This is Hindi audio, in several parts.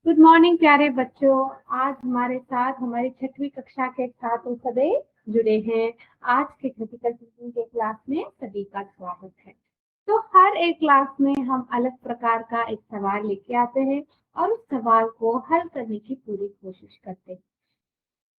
गुड मॉर्निंग प्यारे बच्चों। आज हमारे साथ हमारी 6वीं कक्षा के छात्र सभी जुड़े हैं। आज के क्रिटिकल थिंकिंग के क्लास में सभी का स्वागत है। तो हर एक क्लास में हम अलग प्रकार का एक सवाल लेके आते हैं और उस सवाल को हल करने की पूरी कोशिश करते हैं।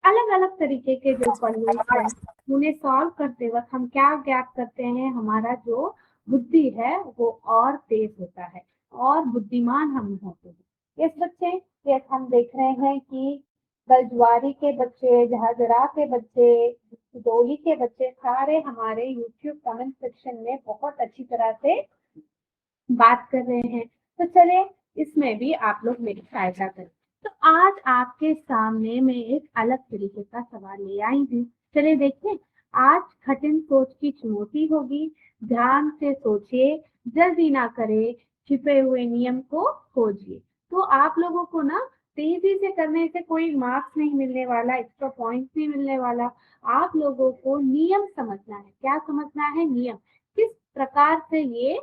अलग अलग तरीके के जो पजल्स हैं उन्हें सॉल्व करते वक्त हम क्या ज्ञात करते हैं, हमारा जो बुद्धि है वो और तेज होता है और बुद्धिमान हम होते हैं। इस बच्चे ये हम देख रहे हैं कि गलजवारी के बच्चे, जहाजरा के बच्चे, सिदोली के बच्चे सारे हमारे YouTube कमेंट सेक्शन में बहुत अच्छी तरह से बात कर रहे हैं। तो चले इसमें भी आप लोग मेरी सहायता करें। तो आज आपके सामने मैं एक अलग तरीके का सवाल ले आई हूँ। चले देखते। आज कठिन सोच की चुनौती होगी। ध्यान से सोचिए, जल्दी ना करे, छिपे हुए नियम को खोजिए। तो आप लोगों को ना तेजी से करने से कोई मार्क्स नहीं मिलने वाला, एक्स्ट्रा पॉइंट्स नहीं मिलने वाला। आप लोगों को नियम समझना है। क्या समझना है? नियम। किस प्रकार से ये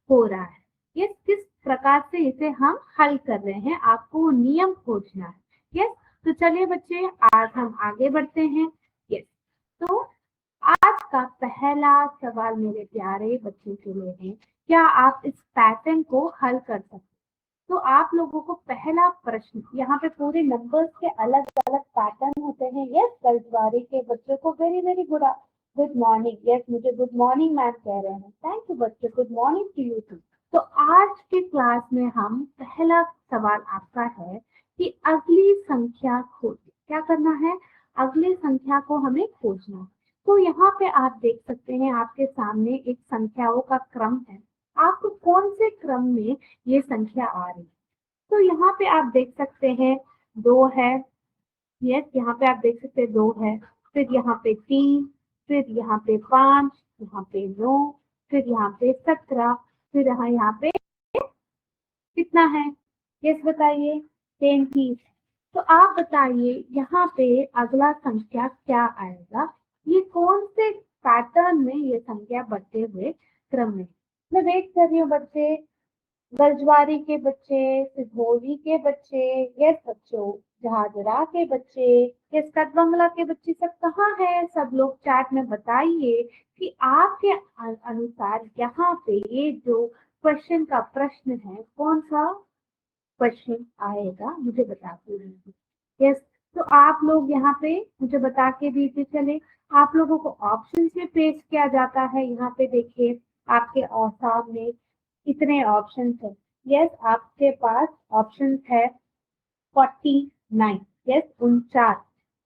हो रहा है, ये किस प्रकार से इसे हम हल कर रहे हैं, आपको वो नियम खोजना है। यस। तो चलिए बच्चे, आज हम आगे बढ़ते हैं। यस। तो आज का पहला सवाल मेरे प्यारे बच्चों के लिए है, क्या आप इस पैटर्न को हल कर सकते? तो आप लोगों को पहला प्रश्न, यहाँ पे पूरे नंबर्स के अलग अलग पैटर्न होते हैं। यस, गलजवारी के बच्चों को very very good morning. Yes, मुझे गुड मॉर्निंग मैम कह रहे हैं। थैंक यू बच्चों, good morning to you too. तो आज के क्लास में हम पहला सवाल आपका है कि अगली संख्या खोजिए। क्या करना है? अगली संख्या को हमें खोजना है। तो यहाँ पे आप देख सकते हैं, आपके सामने एक संख्याओं का क्रम है। आपको कौन से क्रम में ये संख्या आ रही है? तो यहाँ पे आप देख सकते हैं 2 है। यस, यहाँ पे आप देख सकते हैं 2 है, फिर यहाँ पे 3, फिर यहाँ पे 5, यहाँ पे 9, फिर यहाँ पे 17, फिर यहाँ पे कितना है? यस बताइए, 33। तो आप बताइए यहाँ पे अगला संख्या क्या आएगा? ये कौन से पैटर्न में ये संख्या बढ़ते हुए क्रम में? मैं वेट कर रही हूँ बच्चे। गलजवारी के बच्चे, सिधोली के बच्चे, यस बच्चों, जहाजरा के बच्चे, यस कटबंगला के बच्चे, सब कहाँ है? सब लोग चैट में बताइए कि आपके अनुसार यहाँ पे ये जो क्वेश्चन का प्रश्न है, कौन सा क्वेश्चन आएगा, मुझे बता दीजिए। यस। तो आप लोग यहाँ पे मुझे बता के दीजिए। चले, आप लोगों को ऑप्शंस में पेश किया जाता है। यहाँ पे देखिए आपके सामने कितने ऑप्शंस है। यस, आपके पास ऑप्शंस है 49, यस 49,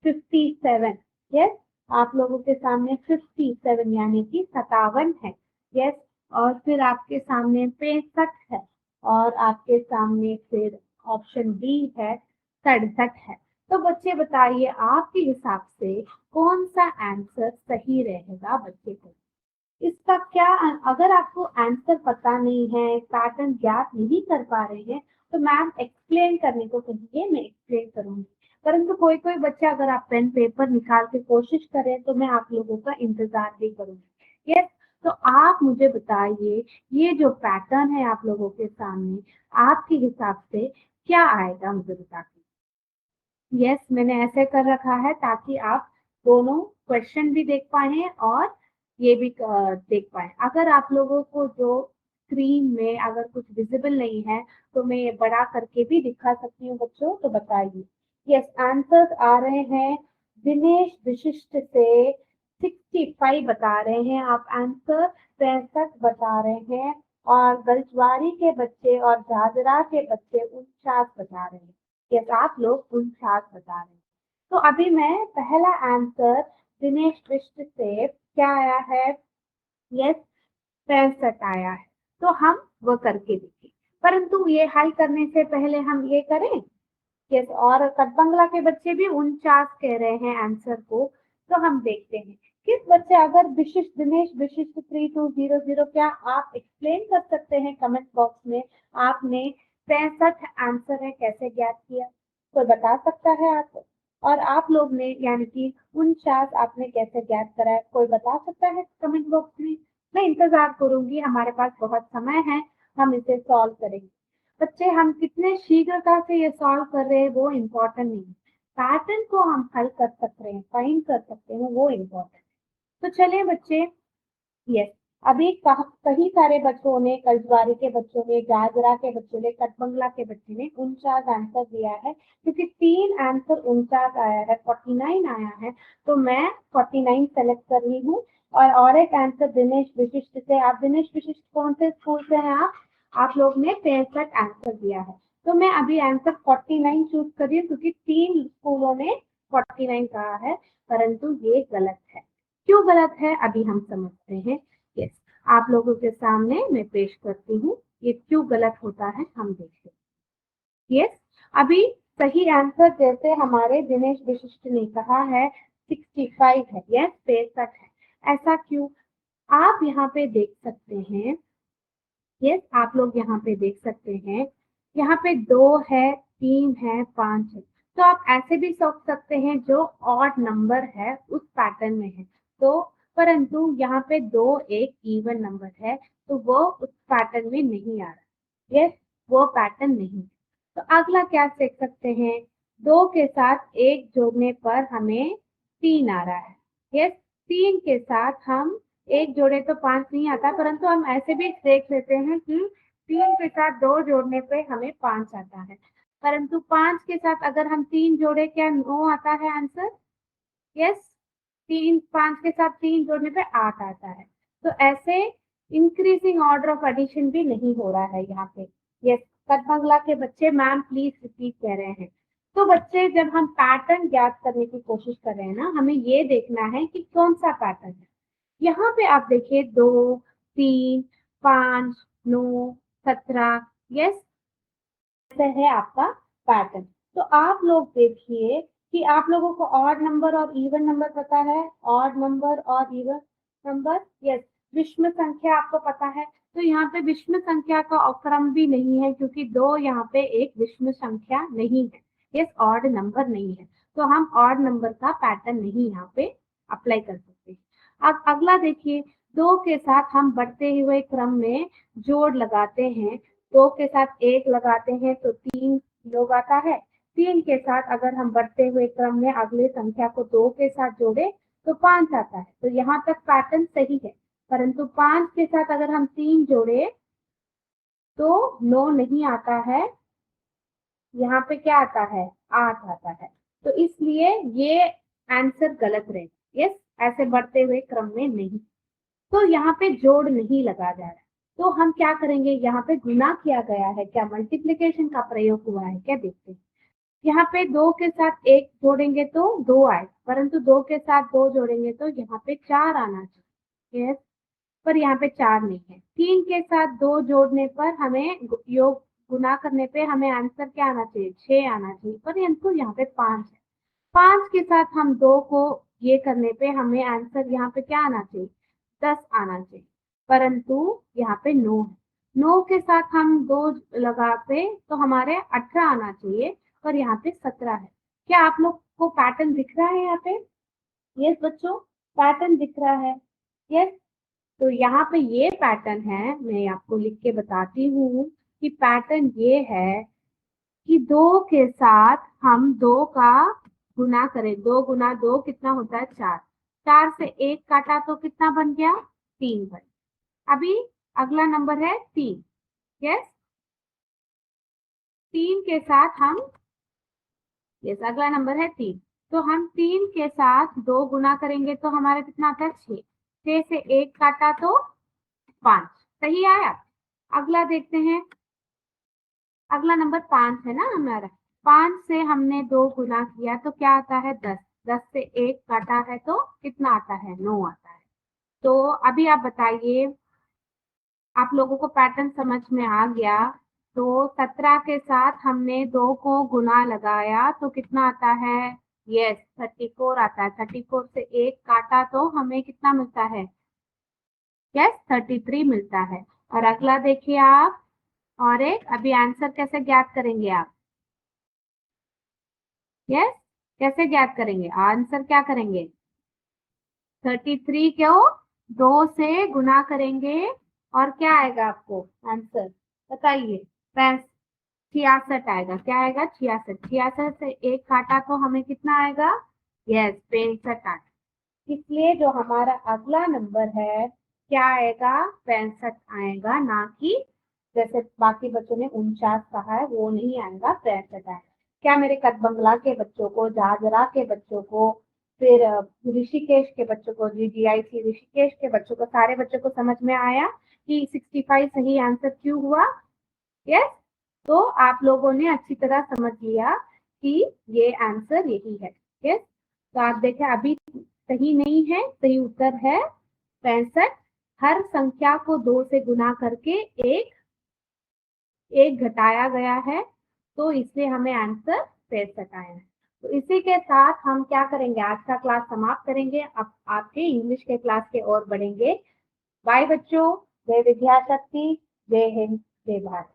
57, यस आप लोगों के सामने 57 यानी कि 57 है। यस। और फिर आपके सामने 65 है, और आपके सामने फिर ऑप्शन बी है 67 है। तो बच्चे बताइए आपके हिसाब से कौन सा आंसर सही रहेगा बच्चे को? इसका क्या, अगर आपको आंसर पता नहीं है, पैटर्न ज्ञात नहीं कर पा रहे हैं, तो मैम एक्सप्लेन करने को कहिए, मैं एक्सप्लेन करूंगी। परंतु कोई कोई बच्चा अगर आप पेन पेपर निकाल के कोशिश करें तो मैं आप लोगों का इंतजार भी करूंगी। यस। तो आप मुझे बताइए, ये जो पैटर्न है आप लोगों के सामने, आपके हिसाब से क्या आएगा, मुझे बताइए। यस, मैंने ऐसे कर रखा है ताकि आप दोनों क्वेश्चन भी देख पाए और ये भी देख पाए। अगर आप लोगों को जो स्क्रीन में अगर कुछ विजिबल नहीं है तो मैं ये बड़ा करके भी दिखा सकती हूँ बच्चों, तो बताइए। यस, आंसर्स आ रहे हैं। दिनेश विशिष्ट से 65 बता रहे हैं आप आंसर, 65 बता रहे हैं, और गलचवारी के बच्चे और झाझरा के बच्चे 49 बता रहे हैं। यस, आप लोग 49 बता रहे हैं। तो अभी मैं पहला आंसर दिनेश विष्ट से क्या आया है? यस, 65 आया है। तो हम वो करके देखें, परंतु ये हल करने से पहले हम ये करें। यस, और कटबंगला के बच्चे भी 49 कह रहे हैं आंसर को। तो हम देखते हैं किस बच्चे, अगर विशिष्ट दिनेश विशिष्ट 3200, क्या आप एक्सप्लेन कर सकते हैं कमेंट बॉक्स में, आपने 65 आंसर है कैसे ज्ञात किया? कोई बता सकता है आपको? और आप लोग ने यानी कि 49 आपने कैसे ज्ञात करा है, कोई बता सकता है कमेंट बॉक्स में? मैं इंतजार करूंगी, हमारे पास बहुत समय है, हम इसे सॉल्व करेंगे। बच्चे हम कितने शीघ्रता से ये सॉल्व कर रहे हैं वो इम्पोर्टेंट नहीं है, पैटर्न को हम हल कर सकते हैं, फाइंड कर सकते हैं, वो इम्पोर्टेंट है। तो चलिए बच्चे, यस, अभी कई सारे बच्चों ने, कल्जवारी के बच्चों ने, जाजरा के बच्चों ने, कटबंगला के बच्चे ने 49 आंसर दिया है, क्योंकि 3 आंसर 49 आया है, 49 आया है, तो मैं 49 सेलेक्ट कर रही हूँ। और एक आंसर दिनेश विशिष्ट से। आप दिनेश विशिष्ट कौन से स्कूल से हैं आप लोग ने 65 आंसर दिया है, तो मैं अभी आंसर 49 चूज कर रही हूँ, क्योंकि 3 स्कूलों ने 49 कहा है, परंतु ये गलत है। क्यों गलत है अभी हम समझते हैं। यस, आप लोगों के सामने मैं पेश करती हूँ ये क्यों गलत होता है, हम देखते हैं। यस, अभी सही आंसर जैसे हमारे दिनेश विशिष्ट ने कहा है 65 है, यस 65 है। ऐसा क्यों, आप यहाँ पे देख सकते हैं। यस, आप लोग यहाँ पे देख सकते हैं, यहाँ पे 2 है, 3 है, 5 है, तो आप ऐसे भी सोच सकते हैं जो ऑड नंबर है उस पैटर्न में है, तो परंतु यहाँ पे 2 एक इवन नंबर है, तो वो उस पैटर्न में नहीं आ रहा। यस, वो पैटर्न नहीं। तो अगला क्या देख सकते हैं, 2 के साथ 1 जोड़ने पर हमें 3 आ रहा है। यस, 3 के साथ हम 1 जोड़े तो 5 नहीं आता, परंतु हम ऐसे भी देख लेते हैं कि 3 के साथ 2 जोड़ने पे हमें 5 आता है, परंतु 5 के साथ अगर हम 3 जोड़े क्या 9 आता है आंसर। यस, 5 के साथ 3 जोड़ने पे 8 आता है, तो ऐसे इंक्रीजिंग ऑर्डर ऑफ एडिशन भी नहीं हो रहा है यहाँ पे। यस, कटबंगला के बच्चे मैम प्लीज रिपीट कह रहे हैं। तो बच्चे, जब हम पैटर्न ज्ञात करने की कोशिश कर रहे हैं ना, हमें ये देखना है कि कौन सा पैटर्न है। यहाँ पे आप देखिए 2, 3, 5, 9, 17, यस, ऐसा है आपका पैटर्न। तो आप लोग देखिए कि आप लोगों को ऑड नंबर और इवन नंबर पता है, ऑड नंबर और इवन नंबर, यस, विषम संख्या आपको पता है, तो यहाँ पे विषम संख्या का क्रम भी नहीं है, क्योंकि 2 यहाँ पे एक विषम संख्या नहीं है, यस, ऑड नंबर नहीं है, तो हम ऑड नंबर का पैटर्न नहीं यहाँ पे अप्लाई कर सकते। अब अगला देखिए, 2 के साथ हम बढ़ते हुए क्रम में जोड़ लगाते हैं, 2 के साथ 1 लगाते हैं तो 3 योग आता है, 3 के साथ अगर हम बढ़ते हुए क्रम में अगले संख्या को 2 के साथ जोड़े तो 5 आता है, तो यहाँ तक पैटर्न सही है, परंतु 5 के साथ अगर हम 3 जोड़े तो 9 नहीं आता है, यहाँ पे क्या आता है 8 आता है, तो इसलिए ये आंसर गलत रहेगा। यस, ऐसे बढ़ते हुए क्रम में नहीं, तो यहाँ पे जोड़ नहीं लगा जा रहा, तो हम क्या करेंगे, यहाँ पे गुना किया गया है, क्या मल्टीप्लिकेशन का प्रयोग हुआ है क्या, देखते हैं। यहाँ पे 2 के साथ 1 जोड़ेंगे तो 2 आए, परंतु 2 के साथ 2 जोड़ेंगे तो यहाँ पे 4 आना चाहिए। यस, पर यहाँ पे 4 नहीं है। 3 के साथ 2 जोड़ने पर हमें योग गुना करने पे हमें आंसर क्या आना चाहिए, 6 आना चाहिए, परंतु यहाँ पे 5 है। 5 के साथ हम 2 को ये करने पे हमें आंसर यहाँ पे क्या आना चाहिए, 10 आना चाहिए, परंतु यहाँ पे 9 है। 9 के साथ हम 2 लगाते तो हमारे 18 आना चाहिए, पर यहाँ पे 17 है। क्या आप लोग को पैटर्न दिख रहा है यहाँ पे। यस बच्चों, पैटर्न दिख रहा है। यस, तो यहाँ पे ये पैटर्न है, मैं आपको लिख के बताती हूँ कि पैटर्न ये है कि 2 के साथ हम 2 का गुना करें, 2 गुना 2 कितना होता है 4, 4 से 1 काटा तो कितना बन गया 3 बन। अभी अगला नंबर है 3। यस, 3 के साथ हम, यस, अगला नंबर है 3, तो हम 3 के साथ 2 गुना करेंगे तो हमारा कितना आता है 6, 6 से 1 काटा तो 5, सही आया। अगला देखते हैं, अगला नंबर 5 है ना हमारा, 5 से हमने 2 गुना किया तो क्या आता है 10, 10 से 1 काटा है तो कितना आता है 9 आता है। तो अभी आप बताइए, आप लोगों को पैटर्न समझ में आ गया। तो 17 के साथ हमने 2 को गुना लगाया तो कितना आता है, यस 34 आता है, 34 से 1 काटा तो हमें कितना मिलता है, यस 33 मिलता है। और अगला देखिए आप, और एक अभी आंसर कैसे ज्ञात करेंगे आप, यस, कैसे ज्ञात करेंगे, आंसर क्या करेंगे, 33 को 2 से गुना करेंगे और क्या आएगा आपको आंसर बताइए, 66 आएगा। क्या आएगा? 66। 66 से एक काटा तो हमें कितना आएगा? यस, 65 आएगा। इसलिए जो हमारा अगला नंबर है क्या आएगा? 65 आएगा, ना कि जैसे बाकी बच्चों ने 49 कहा है वो नहीं आएगा, 65 आएगा। क्या मेरे कदबंगला के बच्चों को, झाझरा के बच्चों को, फिर ऋषिकेश के बच्चों को, GGIC ऋषिकेश के बच्चों को, सारे बच्चों को समझ में आया कि 65 सही आंसर क्यों हुआ? यस। तो आप लोगों ने अच्छी तरह समझ लिया कि ये आंसर यही है। यस। तो आप देखें अभी सही नहीं है, सही उत्तर है 65। हर संख्या को 2 से गुना करके एक घटाया गया है, तो इसलिए हमें आंसर 65 आया है। तो इसी के साथ हम क्या करेंगे, आज का क्लास समाप्त करेंगे। अब आपके इंग्लिश के क्लास के और बढ़ेंगे। बाय बच्चों। जय विद्या शक्ति, जय हिंद, जय भारत।